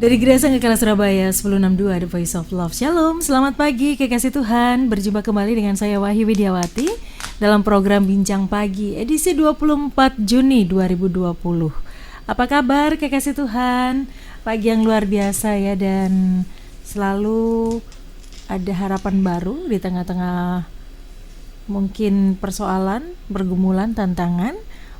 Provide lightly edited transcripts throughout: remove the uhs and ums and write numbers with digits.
Dari Gereja Anggekala Surabaya 1062 The Voice of Love. Shalom, selamat pagi kekasih Tuhan. Berjumpa kembali dengan saya Wahyu Widiawati dalam program Bincang Pagi edisi 24 Juni 2020. Apa kabar kekasih Tuhan? Pagi yang luar biasa ya, dan selalu ada harapan baru di tengah-tengah mungkin persoalan, pergumulan, tantangan.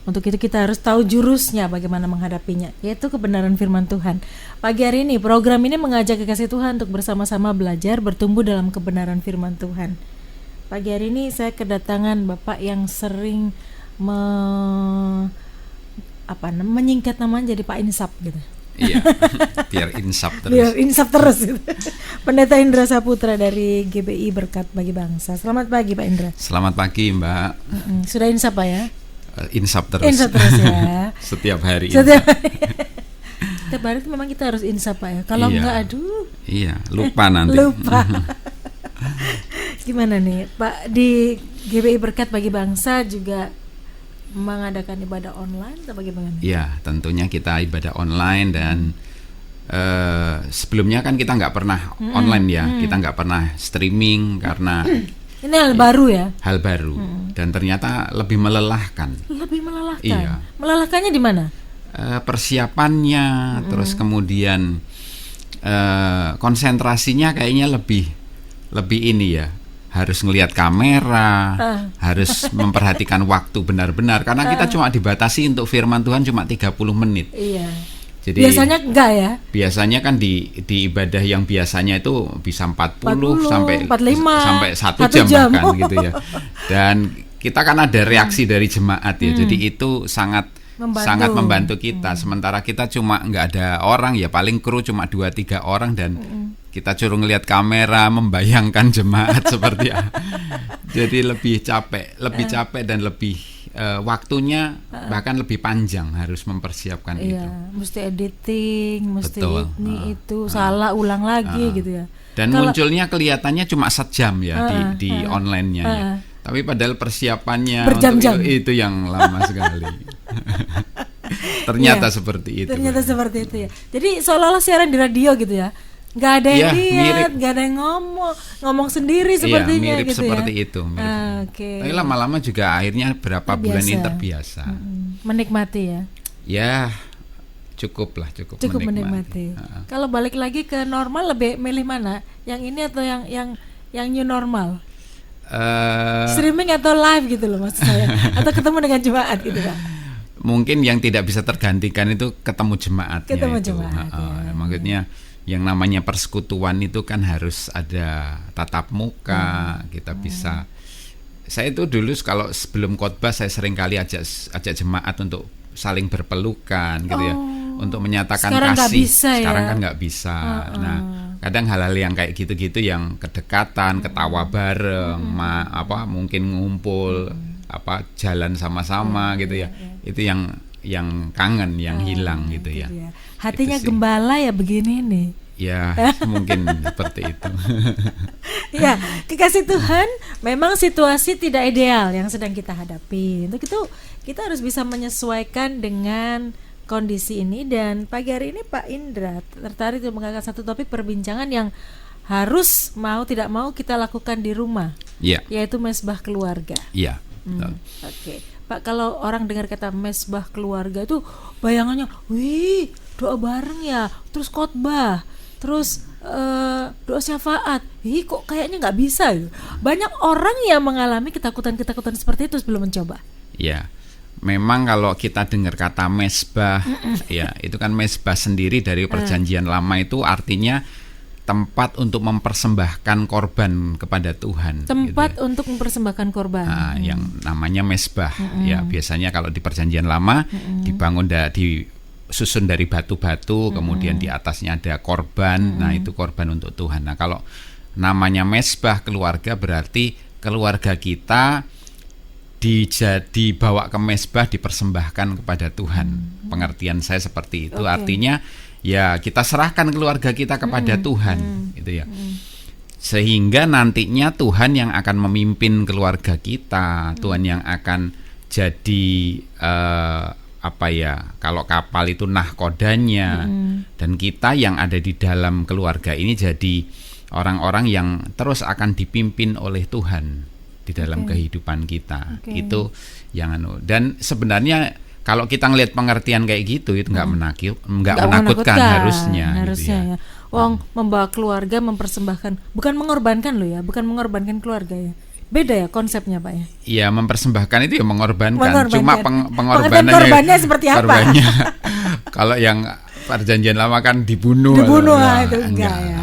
Untuk itu kita harus tahu jurusnya bagaimana menghadapinya, yaitu kebenaran firman Tuhan. Pagi hari ini program ini mengajak kekasih Tuhan untuk bersama-sama belajar bertumbuh dalam kebenaran firman Tuhan. Pagi hari ini saya kedatangan Bapak yang sering menyingkat namanya jadi Pak Insap gitu. Iya, biar insap terus. Biar insap terus gitu. Pendeta Indra Saputra dari GBI Berkat Bagi Bangsa. Selamat pagi Pak Indra. Selamat pagi Mbak. Sudah insap Pak ya? Insap terus. Insap terus ya. Setiap hari. Setiap hari itu memang kita harus insap Pak ya. Kalau enggak aduh. Iya, lupa nanti. Lupa. Gimana nih Pak, di GBI Berkat Bagi Bangsa juga mengadakan ibadah online atau bagaimana? Iya, tentunya kita ibadah online dan sebelumnya kan kita nggak pernah online ya. Kita nggak pernah streaming karena ini hal baru ya? Hal baru. Dan ternyata lebih melelahkan. Lebih melelahkan? Iya. Melelahkannya di mana? Persiapannya, terus kemudian konsentrasinya kayaknya lebih ini ya. Harus ngelihat kamera, harus memperhatikan waktu benar-benar. Karena kita cuma dibatasi untuk firman Tuhan cuma 30 menit. Iya. Jadi biasanya enggak ya? Biasanya kan di ibadah yang biasanya itu bisa 40 sampai 1 jam bahkan gitu ya. Dan kita kan ada reaksi dari jemaat ya. Jadi itu sangat membantu kita. Sementara kita cuma nggak ada orang ya, paling kru cuma 2-3 orang dan kita suruh ngelihat kamera, membayangkan jemaat seperti apa. Jadi lebih capek dan lebih waktunya bahkan lebih panjang, harus mempersiapkan itu. Mesti editing, mesti itu salah ulang lagi gitu ya. Dan munculnya kelihatannya cuma sejam ya di online-nya ya. Tapi padahal persiapannya berjam-jam itu yang lama sekali. Ternyata seperti itu. Ternyata seperti itu ya. Jadi seolah-olah siaran di radio gitu ya. Nggak ada yang lihat, nggak ada yang ngomong sendiri sepertinya mirip gitu seperti ya. itu. Okay. Tapi lama-lama juga akhirnya berapa bulan ini terbiasa. Menikmati ya. Ya, cukup menikmati. Kalau balik lagi ke normal, lebih milih mana? Yang ini atau yang new normal? Streaming atau live gitu loh maksud saya. Atau ketemu dengan jemaat gitu Pak. Mungkin yang tidak bisa tergantikan itu ketemu jemaatnya. Maksudnya yang namanya persekutuan itu kan harus ada tatap muka. Kita bisa. Saya itu dulu kalau sebelum khotbah saya sering kali ajak jemaat untuk saling berpelukan gitu ya, untuk menyatakan sekarang kasih. Sekarang kan nggak bisa. Nah, kadang hal-hal yang kayak gitu-gitu yang kedekatan, ketawa bareng, mungkin ngumpul, jalan sama-sama gitu ya. Itu yang kangen, yang hilang gitu ya. Hatinya gembala ya begini nih. Ya, mungkin seperti itu. Ya, kekasih Tuhan, memang situasi tidak ideal yang sedang kita hadapi. Untuk itu kita harus bisa menyesuaikan dengan kondisi ini. Dan pagi hari ini Pak Indra tertarik untuk mengangkat satu topik perbincangan yang harus mau tidak mau kita lakukan di rumah, yaitu mesbah keluarga. Iya. Oke. Pak, kalau orang dengar kata mesbah keluarga itu bayangannya, wih, doa bareng ya, terus khotbah, terus doa syafaat. Kok kayaknya nggak bisa. Banyak orang yang mengalami ketakutan seperti itu sebelum mencoba. Ya, memang kalau kita dengar kata mesbah, ya itu kan mesbah sendiri dari Perjanjian Lama itu artinya tempat untuk mempersembahkan korban kepada Tuhan. Tempat gitu ya. Untuk mempersembahkan korban. Yang namanya mesbah. Ya, biasanya kalau di Perjanjian Lama dibangun disusun dari batu-batu, kemudian di atasnya ada korban. Nah, itu korban untuk Tuhan. Nah, kalau namanya mesbah keluarga berarti keluarga kita dibawa ke mesbah, dipersembahkan kepada Tuhan. Pengertian saya seperti itu. Artinya ya kita serahkan keluarga kita kepada Tuhan, gitu ya. Sehingga nantinya Tuhan yang akan memimpin keluarga kita, Tuhan yang akan jadi kalau kapal itu nahkodanya, dan kita yang ada di dalam keluarga ini jadi orang-orang yang terus akan dipimpin oleh Tuhan di dalam kehidupan kita. Itu yang dan sebenarnya kalau kita ngelihat pengertian kayak gitu itu nggak menakutkan harusnya gitu ya. Membawa keluarga, mempersembahkan, bukan mengorbankan loh ya, bukan mengorbankan keluarga ya. Beda ya konsepnya Pak ya? Iya, mempersembahkan itu ya mengorbankan. Cuma pengorbanannya korbannya seperti apa? Korbannya kalau yang perjanjian lama kan dibunuh itu enggak ya.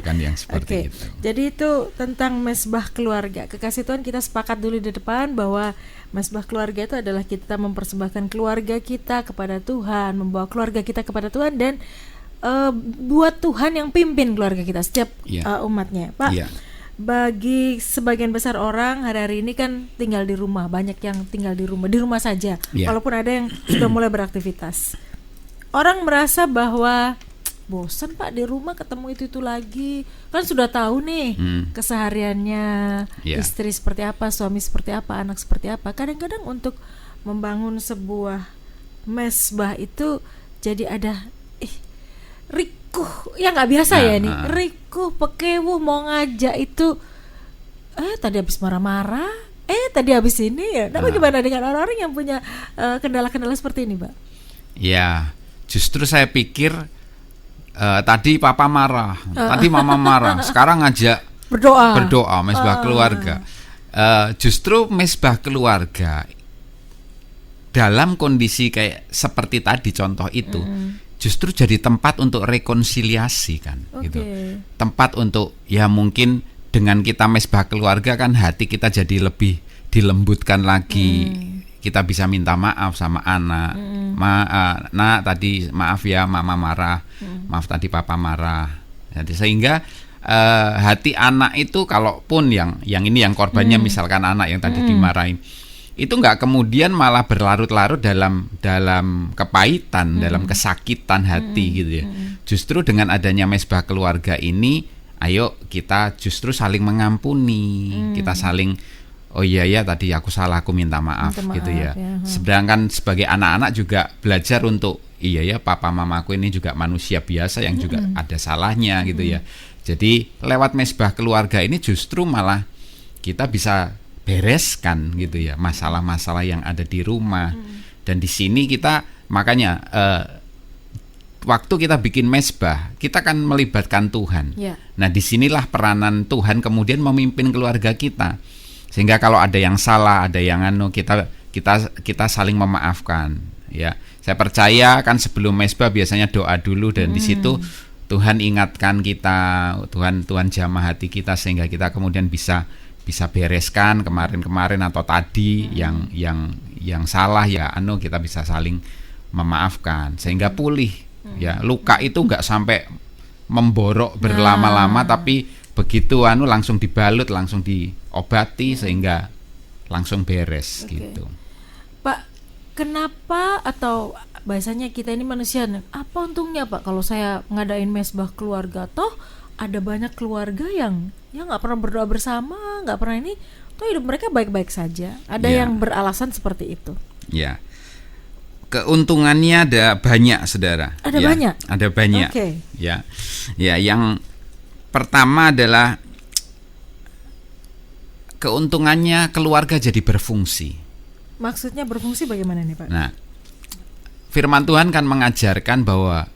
Bukan yang seperti itu. Jadi itu tentang mesbah keluarga. Kekasih Tuhan, kita sepakat dulu di depan bahwa mesbah keluarga itu adalah kita mempersembahkan keluarga kita kepada Tuhan, membawa keluarga kita kepada Tuhan, dan buat Tuhan yang pimpin keluarga kita setiap umatnya, Pak. Bagi sebagian besar orang hari-hari ini kan tinggal di rumah, banyak yang tinggal di rumah saja, walaupun ada yang sudah mulai beraktivitas. Orang merasa bahwa bosan Pak di rumah ketemu itu lagi, kan sudah tahu nih kesehariannya istri seperti apa, suami seperti apa, anak seperti apa. Kadang-kadang untuk membangun sebuah mesbah itu jadi ada rikuh yang nggak biasa ya nih, rikuh pekewuh mau ngajak itu tadi habis marah-marah, tadi habis ini ya. Nah, bagaimana dengan orang-orang yang punya kendala-kendala seperti ini, Pak? Ya, justru saya pikir tadi papa marah, tadi mama marah, sekarang ngajak berdoa mesbah keluarga. Justru mesbah keluarga dalam kondisi kayak seperti tadi contoh itu, justru jadi tempat untuk rekonsiliasi kan, gitu. Tempat untuk mungkin dengan kita mesbah keluarga kan hati kita jadi lebih dilembutkan lagi. Kita bisa minta maaf sama anak. Nak tadi maaf ya mama marah. Maaf tadi papa marah. Jadi sehingga hati anak itu, kalaupun yang ini yang korbannya misalkan anak yang tadi dimarahin, itu nggak kemudian malah berlarut-larut dalam kepahitan, dalam kesakitan hati gitu ya. Justru dengan adanya mesbah keluarga ini, ayo kita justru saling mengampuni, kita saling tadi aku salah, aku minta maaf gitu ya. Sedangkan sebagai anak-anak juga belajar untuk papa mamaku ini juga manusia biasa yang juga ada salahnya gitu ya. Jadi lewat mesbah keluarga ini justru malah kita bisa bereskan gitu ya masalah-masalah yang ada di rumah. Dan di sini kita makanya waktu kita bikin mesbah, kita kan melibatkan Tuhan. Nah, disinilah peranan Tuhan kemudian memimpin keluarga kita. Sehingga kalau ada yang salah, ada yang kita saling memaafkan ya. Saya percaya kan sebelum mesbah biasanya doa dulu, dan di situ Tuhan ingatkan kita, Tuhan jamah hati kita sehingga kita kemudian bisa bereskan kemarin atau tadi yang salah kita bisa saling memaafkan sehingga pulih ya. Luka itu nggak sampai memborok berlama-lama, tapi begitu langsung dibalut, langsung diobati sehingga langsung beres gitu. Pak, kenapa, atau bahasanya kita ini manusia, apa untungnya Pak kalau saya ngadain mesbah keluarga? Toh ada banyak keluarga yang nggak pernah berdoa bersama, nggak pernah ini, toh hidup mereka baik-baik saja. Ada yang beralasan seperti itu. Ya, keuntungannya ada banyak, saudara. Ada banyak. Ya, yang pertama adalah keuntungannya keluarga jadi berfungsi. Maksudnya berfungsi bagaimana nih Pak? Nah, firman Tuhan kan mengajarkan bahwa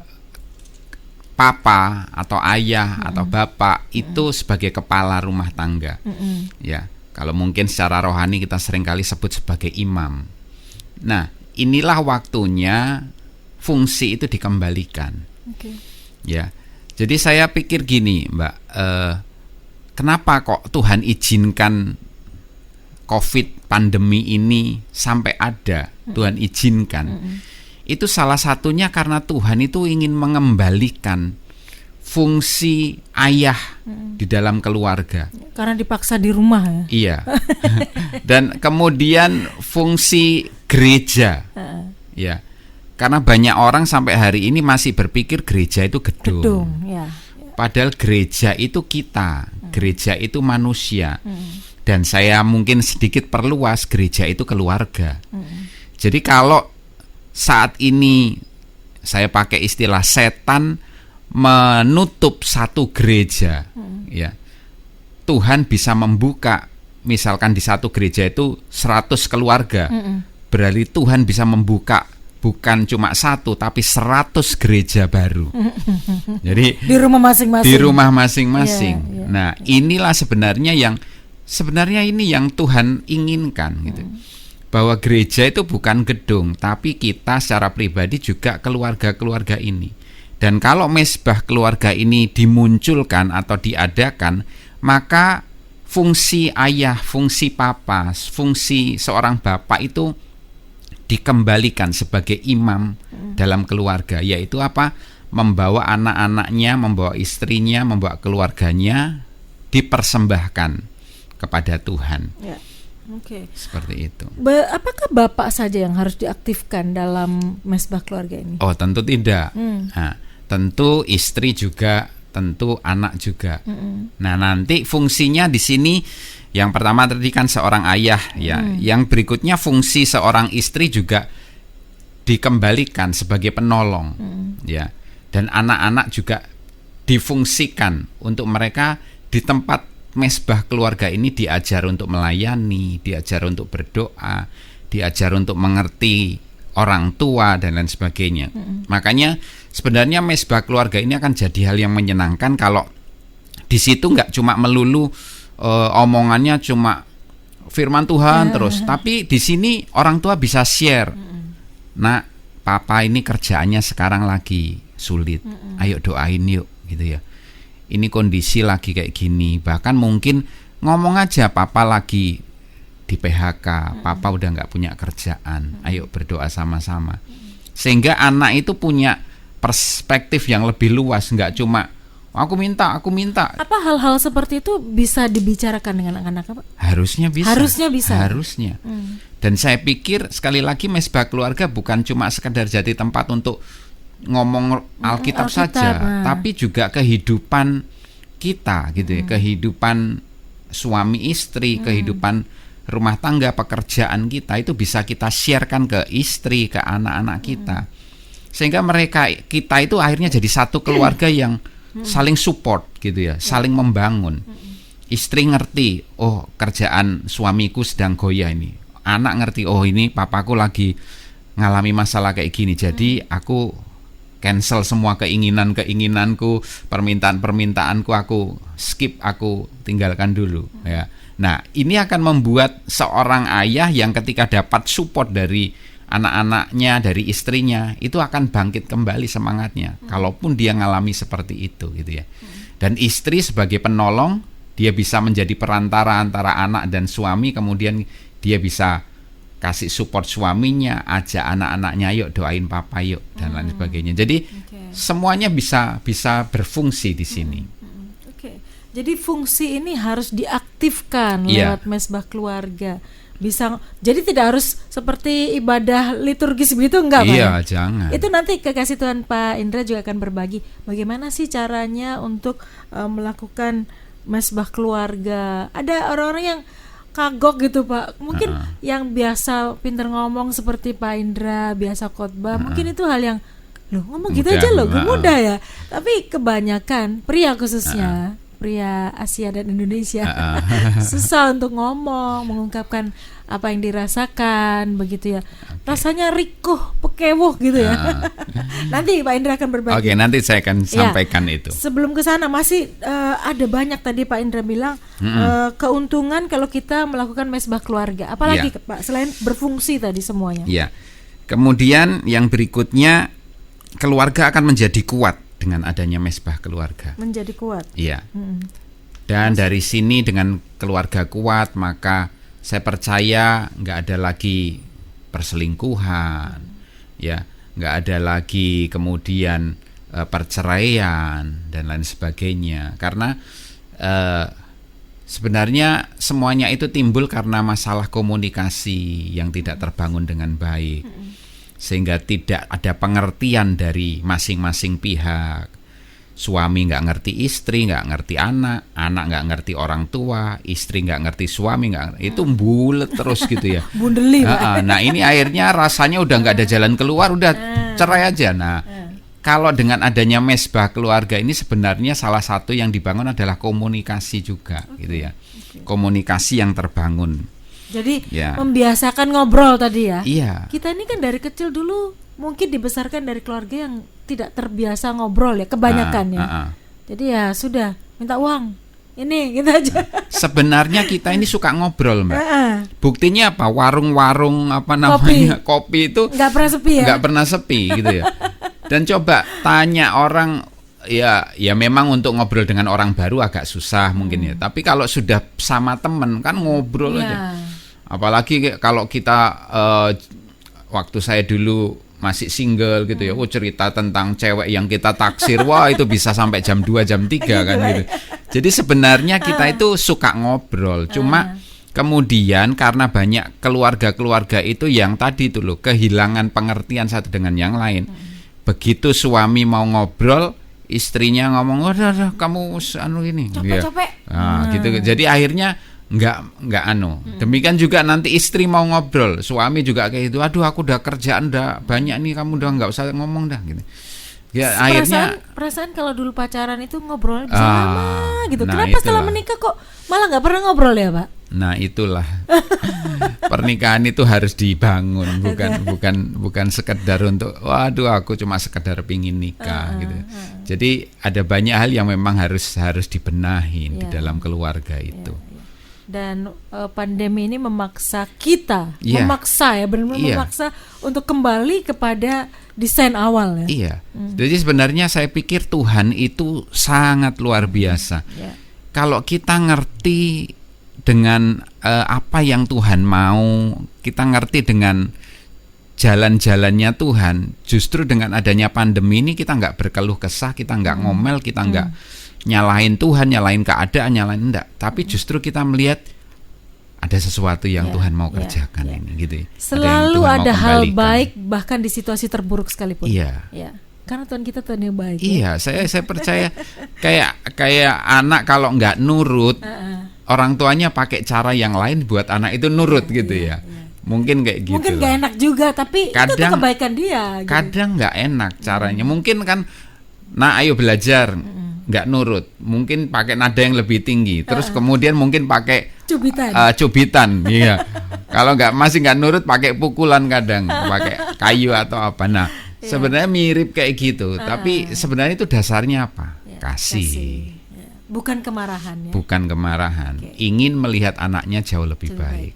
papa atau ayah atau bapak itu sebagai kepala rumah tangga. Ya, kalau mungkin secara rohani kita seringkali sebut sebagai imam. Nah, inilah waktunya fungsi itu dikembalikan. Ya, jadi saya pikir gini, Mbak, kenapa kok Tuhan izinkan COVID pandemi ini sampai ada? Tuhan izinkan. Itu salah satunya karena Tuhan itu ingin mengembalikan fungsi ayah di dalam keluarga. Karena dipaksa di rumah ya. Iya. Dan kemudian fungsi gereja. Ya. Karena banyak orang sampai hari ini masih berpikir gereja itu gedung. Padahal gereja itu kita. Gereja itu manusia. Dan saya mungkin sedikit perluas, gereja itu keluarga. Jadi kalau saat ini saya pakai istilah setan menutup satu gereja, ya, Tuhan bisa membuka, misalkan di satu gereja itu 100 keluarga, berarti Tuhan bisa membuka bukan cuma satu tapi 100 gereja baru. Jadi di rumah masing-masing. Di rumah masing-masing. Yeah. Nah, inilah sebenarnya ini yang Tuhan inginkan gitu. Bahwa gereja itu bukan gedung, tapi kita secara pribadi juga keluarga-keluarga ini. Dan kalau mesbah keluarga ini dimunculkan atau diadakan, maka fungsi ayah, fungsi papa, fungsi seorang bapak itu dikembalikan sebagai imam dalam keluarga, yaitu apa? Membawa anak-anaknya, membawa istrinya, membawa keluarganya dipersembahkan kepada Tuhan. Ya. Oke. Seperti itu. Apakah bapak saja yang harus diaktifkan dalam mesbah keluarga ini? Oh, tentu tidak. Nah, tentu istri juga, tentu anak juga. Nah, nanti fungsinya di sini yang pertama tadi kan seorang ayah, ya. Yang berikutnya fungsi seorang istri juga dikembalikan sebagai penolong, ya. Dan anak-anak juga difungsikan untuk mereka di tempat mesbah keluarga ini diajar untuk melayani, diajar untuk berdoa, diajar untuk mengerti orang tua dan lain sebagainya. Makanya sebenarnya mesbah keluarga ini akan jadi hal yang menyenangkan kalau di situ nggak cuma melulu omongannya cuma firman Tuhan terus, tapi di sini orang tua bisa share. Nah, papa ini kerjaannya sekarang lagi sulit, ayo doain yuk, gitu ya. Ini kondisi lagi kayak gini, bahkan mungkin ngomong aja papa lagi di PHK, papa udah nggak punya kerjaan, ayo berdoa sama-sama. Sehingga anak itu punya perspektif yang lebih luas, nggak cuma aku minta. Apa hal-hal seperti itu bisa dibicarakan dengan anak-anak? Harusnya bisa. Harusnya. Dan saya pikir sekali lagi mesbah keluarga bukan cuma sekedar jadi tempat untuk ngomong Alkitab saja, tapi juga kehidupan kita gitu ya, kehidupan suami istri, kehidupan rumah tangga, pekerjaan kita itu bisa kita sharekan ke istri, ke anak-anak kita. Sehingga kita itu akhirnya jadi satu keluarga yang saling support gitu ya, saling membangun. Istri ngerti, oh kerjaan suamiku sedang goyah ini. Anak ngerti, oh ini papaku lagi ngalami masalah kayak gini. Jadi aku cancel semua keinginanku, permintaan-permintaanku, aku skip, aku tinggalkan dulu ya. Nah, ini akan membuat seorang ayah yang ketika dapat support dari anak-anaknya, dari istrinya, itu akan bangkit kembali semangatnya, kalaupun dia ngalami seperti itu gitu ya. Dan istri sebagai penolong, dia bisa menjadi perantara antara anak dan suami, kemudian dia bisa kasih support suaminya, ajak anak-anaknya, yuk doain papa yuk, dan lain sebagainya. Jadi semuanya bisa berfungsi di sini. Jadi fungsi ini harus diaktifkan lewat mesbah keluarga. Jadi tidak harus seperti ibadah liturgis begitu, enggak Pak? Iya, jangan. Itu nanti kekasih Tuhan Pak Indra juga akan berbagi bagaimana sih caranya untuk melakukan mesbah keluarga. Ada orang-orang yang kagok gitu Pak, mungkin yang biasa pinter ngomong seperti Pak Indra, biasa khotbah, mungkin itu hal yang ngomong gitu aja mudah ya. Tapi kebanyakan pria khususnya pria Asia dan Indonesia susah untuk ngomong, mengungkapkan apa yang dirasakan begitu ya. Rasanya rikuh, pekewuh gitu ya. Nanti Pak Indra akan berbagi. Oke, nanti saya akan sampaikan itu. Sebelum ke sana masih ada banyak tadi Pak Indra bilang keuntungan kalau kita melakukan mesbah keluarga. Apalagi Pak selain berfungsi tadi semuanya. Iya. Kemudian yang berikutnya, keluarga akan menjadi kuat dengan adanya mesbah keluarga. Menjadi kuat. Iya. Dan dari sini dengan keluarga kuat, maka saya percaya nggak ada lagi perselingkuhan, ya, nggak ada lagi kemudian perceraian dan lain sebagainya. Karena sebenarnya semuanya itu timbul karena masalah komunikasi yang tidak terbangun dengan baik. Sehingga tidak ada pengertian dari masing-masing pihak. suami nggak ngerti istri, nggak ngerti anak, anak nggak ngerti orang tua, istri nggak ngerti suami, itu bulet terus gitu ya. Bundeli. Nah ini akhirnya rasanya udah nggak ada jalan keluar, udah cerai aja. Nah kalau dengan adanya mesbah keluarga ini sebenarnya salah satu yang dibangun adalah komunikasi juga, gitu ya. Komunikasi yang terbangun. Jadi membiasakan ngobrol tadi ya. Iya. Kita ini kan dari kecil dulu mungkin dibesarkan dari keluarga yang tidak terbiasa ngobrol ya, kebanyakan ya. Jadi ya sudah, minta uang. Ini gitu aja. Sebenarnya kita ini suka ngobrol, Mbak. Buktinya apa? Warung-warung apa namanya? Kopi itu nggak pernah sepi ya. Nggak pernah sepi gitu ya. Dan coba tanya orang, ya memang untuk ngobrol dengan orang baru agak susah mungkin ya. Tapi kalau sudah sama temen kan ngobrol aja. Apalagi kalau kita waktu saya dulu masih single gitu ya, cerita tentang cewek yang kita taksir, wah itu bisa sampai jam 2, jam 3 kan gitu. Jadi sebenarnya kita itu suka ngobrol, cuma kemudian karena banyak keluarga-keluarga itu yang tadi itu loh, kehilangan pengertian satu dengan yang lain. Begitu suami mau ngobrol, istrinya ngomong, "Udah, kamu anu ini." Capek-capek. Nah, gitu. Jadi akhirnya nggak anu. Demikian juga nanti istri mau ngobrol, suami juga kayak itu. Aduh, aku udah kerjaan udah banyak nih, kamu udah nggak usah ngomong dah gitu. Ya akhirnya perasaan kalau dulu pacaran itu ngobrol bisa lama gitu. Nah, kenapa setelah menikah kok malah nggak pernah ngobrol ya, Pak? Nah itulah pernikahan itu harus dibangun, bukan sekedar untuk waduh aku cuma sekedar pingin nikah gitu. Jadi ada banyak hal yang memang harus dibenahin di dalam keluarga itu. Dan pandemi ini memaksa kita, memaksa untuk kembali kepada desain awal ya. Iya. Jadi sebenarnya saya pikir Tuhan itu sangat luar biasa. Kalau kita ngerti dengan apa yang Tuhan mau, kita ngerti dengan jalan-jalannya Tuhan, justru dengan adanya pandemi ini kita nggak berkeluh kesah, kita nggak ngomel, kita nggak nyalahin Tuhan, nyalahin keadaan, nyalahin enggak, tapi justru kita melihat ada sesuatu yang Tuhan mau kerjakan ini gitu. Selalu ada hal baik bahkan di situasi terburuk sekalipun. Iya. Karena Tuhan kita Tuhan yang baik. Iya, saya percaya kayak anak kalau nggak nurut, orang tuanya pakai cara yang lain buat anak itu nurut gitu ya. Mungkin kayak gitu. Mungkin nggak enak juga, tapi itu tuh kebaikan dia. Gitu. Kadang nggak enak caranya. Mungkin kan, nah ayo belajar. Nggak nurut, mungkin pakai nada yang lebih tinggi, terus kemudian mungkin pakai cubitan, iya. Kalau masih nggak nurut, pakai pukulan kadang, pakai kayu atau apa. Nah, sebenarnya mirip kayak gitu, tapi sebenarnya itu dasarnya apa? Kasih. Bukan kemarahan ya. Bukan kemarahan. Ingin melihat anaknya jauh lebih baik.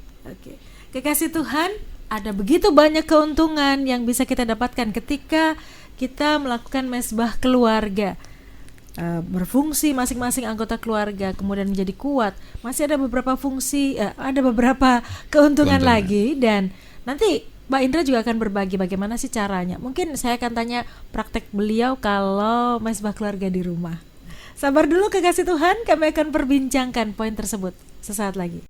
Kekasih Tuhan, ada begitu banyak keuntungan yang bisa kita dapatkan ketika kita melakukan mesbah keluarga. Berfungsi masing-masing anggota keluarga kemudian menjadi kuat. Masih ada beberapa fungsi, ada beberapa keuntungan lagi, dan nanti Mbak Indra juga akan berbagi bagaimana sih caranya. Mungkin saya akan tanya praktek beliau kalau mesbah keluarga di rumah. Sabar dulu kekasih Tuhan, kami akan perbincangkan poin tersebut sesaat lagi.